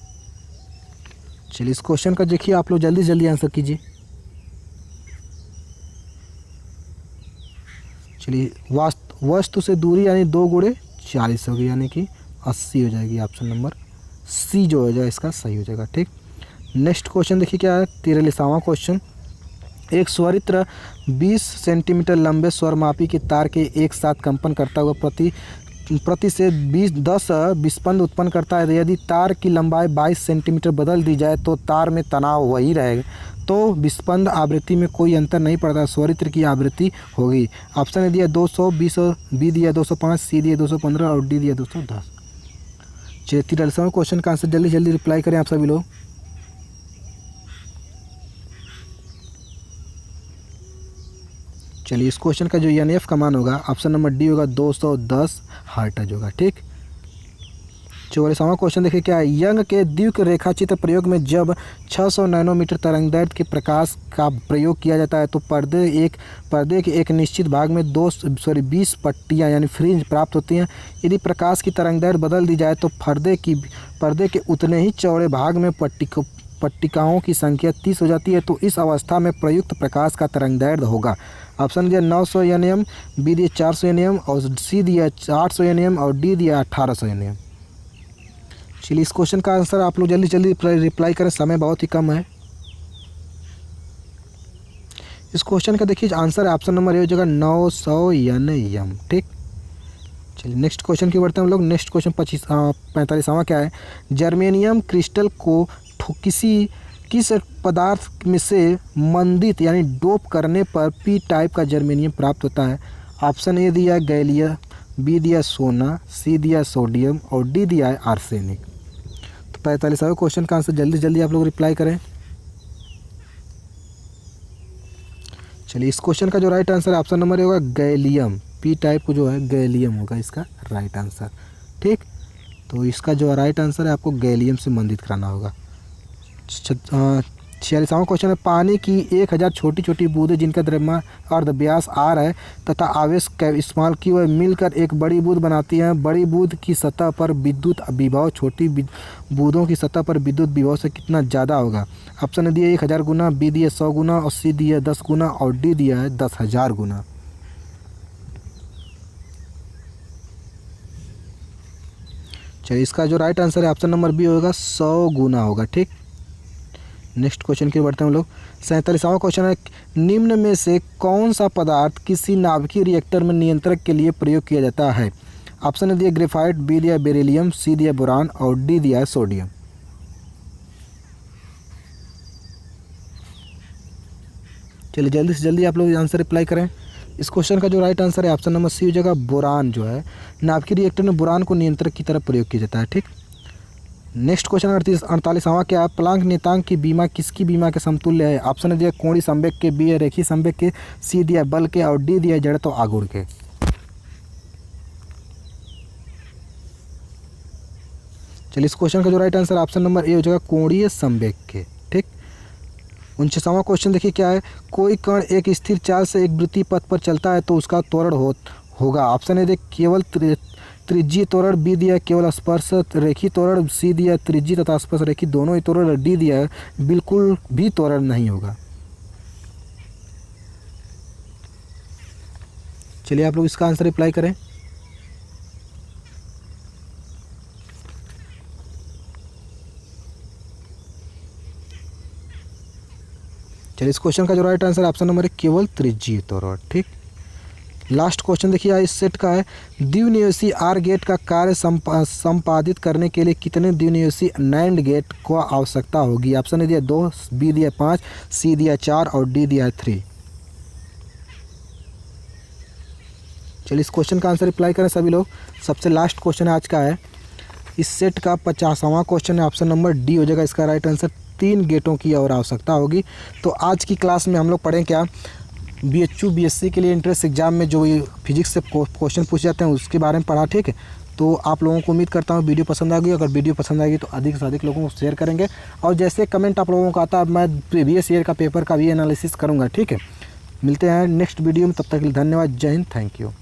चलिए इस क्वेश्चन का देखिए आप लोग जल्दी आंसर कीजिए। चलिए वस्तु से दूरी यानी 2 × 40 होगी यानी कि 80 हो जाएगी। ऑप्शन नंबर सी जो हो जाएगा इसका सही हो जाएगा। ठीक, नेक्स्ट क्वेश्चन देखिए क्या है 43वां क्वेश्चन, एक स्वरित्र 20 सेंटीमीटर लंबे स्वरमापी के तार के एक साथ कंपन करता हुआ प्रति से 10 विस्पंद उत्पन्न करता है। यदि तार की लंबाई 22 सेंटीमीटर बदल दी जाए तो तार में तनाव वही रहेगा, तो विस्पंद आवृत्ति में कोई अंतर नहीं पड़ता, स्वरित्र की आवृत्ति होगी। ऑप्शन है दिया 220, बी दिया 205, सी दिया 215 और डी दिया 210। चलिए 43वां क्वेश्चन का आंसर जल्दी रिप्लाई करें आप सभी लोग। चलिए इस क्वेश्चन का जो NF का मान होगा ऑप्शन नंबर डी होगा 210 हर्ट्ज होगा। ठीक, 44वां क्वेश्चन देखिए क्या है, यंग के द्विक रेखाचित्र प्रयोग में जब 600 नैनोमीटर तरंगदैर्घ्य के प्रकाश का प्रयोग किया जाता है तो पर्दे के एक निश्चित भाग में 20 पट्टियाँ यानी फ्रिंज प्राप्त होती हैं। यदि प्रकाश की तरंगदैर्घ्य बदल दी जाए तो पर्दे के उतने ही चौड़े भाग में पट्टिकाओं की संख्या 30 हो जाती है, तो इस अवस्था में प्रयुक्त प्रकाश का तरंगदैर्घ्य होगा। ऑप्शन दिया 900 nm, बी दिया 400 nm और सी दिया 800 nm और डी दिया 1800 nm। चलिए इस क्वेश्चन का आंसर आप लोग जल्दी रिप्लाई करें, समय बहुत ही कम है। इस क्वेश्चन का देखिए आंसर ऑप्शन नंबर ए हो जाएगा 900 nm। ठीक, चलिए नेक्स्ट क्वेश्चन की बढ़ते हैं हम लोग। नेक्स्ट क्वेश्चन 45वां क्या है, जर्मेनियम क्रिस्टल को किस पदार्थ में से मंदित यानी डोप करने पर पी टाइप का जर्मेनियम प्राप्त होता है। ऑप्शन ए दिया गैलियम, बी दिया सोना, सी दिया सोडियम और डी दिया है आर्सेनिक। तो 45वां क्वेश्चन का आंसर जल्दी आप लोग रिप्लाई करें। चलिए इस क्वेश्चन का जो राइट आंसर ऑप्शन नंबर होगा गैलियम, पी टाइप को जो है गैलियम होगा इसका राइट आंसर। ठीक, तो इसका जो राइट आंसर है आपको गैलियम से मंदित कराना होगा। 46वां क्वेश्चन है, पानी की 1000 छोटी बूंदें जिनका द्रव्यमान अर्धव्यास आर है तथा आवेश का इस्तेमाल की हुए मिलकर एक बड़ी बूंद बनाती हैं। बड़ी बूंद की सतह पर विद्युत विभव छोटी बूंदों की सतह पर विद्युत विभव से कितना ज़्यादा होगा। ऑप्शन दिया 1000 गुना, बी दिया 100 गुना और सी दिया 10 गुना और डी दिया है 10,000 गुना। चलिए इसका जो राइट आंसर है ऑप्शन नंबर बी होगा 100 गुना होगा। ठीक, नेक्स्ट क्वेश्चन की बढ़ते हैं हम लोग। 47वां क्वेश्चन है, निम्न में से कौन सा पदार्थ किसी नाभिकीय रिएक्टर में नियंत्रक के लिए प्रयोग किया जाता है। ऑप्शन दिया ग्रेफाइट, बी दिया बेरिलियम, सी दिया बोरान और डी दिया सोडियम। चलिए जल्दी से जल्दी आप लोग आंसर रिप्लाई करें। इस क्वेश्चन का जो राइट आंसर है ऑप्शन नंबर सी हो जाएगा, बोरान जो है नाभिकीय रिएक्टर में बोरान को नियंत्रक की तरफ प्रयोग किया जाता है। ठीक, नेक्स्ट क्वेश्चन 48वां क्या है, प्लांक नियतांक की बीमा किसकी बीमा के समतुल्य है? ऑप्शन दिया कोणीय संवेग के, बी है रेखीय संवेग के, सी दिया बल के और डी दिया जड़त्व आघूर्ण के। चलिए इस क्वेश्चन का जो right answer option number A हो जाएगा, कोणीय संवेग के। ठीक, 49वां क्वेश्चन देखिए क्या है, कोई कण एक स्थिर चाल से एक वृत्तीय पथ पर चलता है तो उसका त्वरण होगा। ऑप्शन ए देख केवल त्रिज्यीय त्वरण, बी दिया है केवल स्पर्श रेखीय त्वरण, सी दिया है त्रिज्यीय तथा स्पर्श रेखीय दोनों ही त्वरण, डी दिया है बिल्कुल भी त्वरण नहीं होगा। चलिए आप लोग इसका आंसर रिप्लाई करें। चलिए इस क्वेश्चन का जो राइट आंसर ऑप्शन नंबर है केवल त्रिज्यीय त्वरण। ठीक, लास्ट क्वेश्चन देखिए इस सेट का है, द्विनिवेशी आर गेट का कार्य संपादित करने के लिए कितने द्विनिवेशी नैंड गेट को आवश्यकता होगी? ऑप्शन ए दिया 2, बी दिया 5, सी दिया 4 और डी दिया 3। चलिए इस क्वेश्चन का आंसर रिप्लाई करें सभी लोग। सबसे लास्ट क्वेश्चन आज का है, इस सेट का 50वां क्वेश्चन है, ऑप्शन नंबर डी हो जाएगा इसका राइट आंसर, 3 गेटों की और आवश्यकता होगी। तो आज की क्लास में हम लोग पढ़ें क्या, BHU BSc के लिए इंट्रेंस एग्जाम में जो ये फिजिक्स से क्वेश्चन पूछे जाते हैं उसके बारे में पढ़ा। ठीक है, तो आप लोगों को उम्मीद करता हूँ वीडियो पसंद आ गई। अगर वीडियो पसंद आएगी तो अधिक से अधिक लोगों को शेयर करेंगे, और जैसे कमेंट आप लोगों को आता है मैं प्रीवियस ईयर का पेपर का भी एनालिसिस करूँगा। ठीक है, मिलते हैं नेक्स्ट वीडियो में, तब तक के लिए धन्यवाद, जय हिंद, थैंक यू।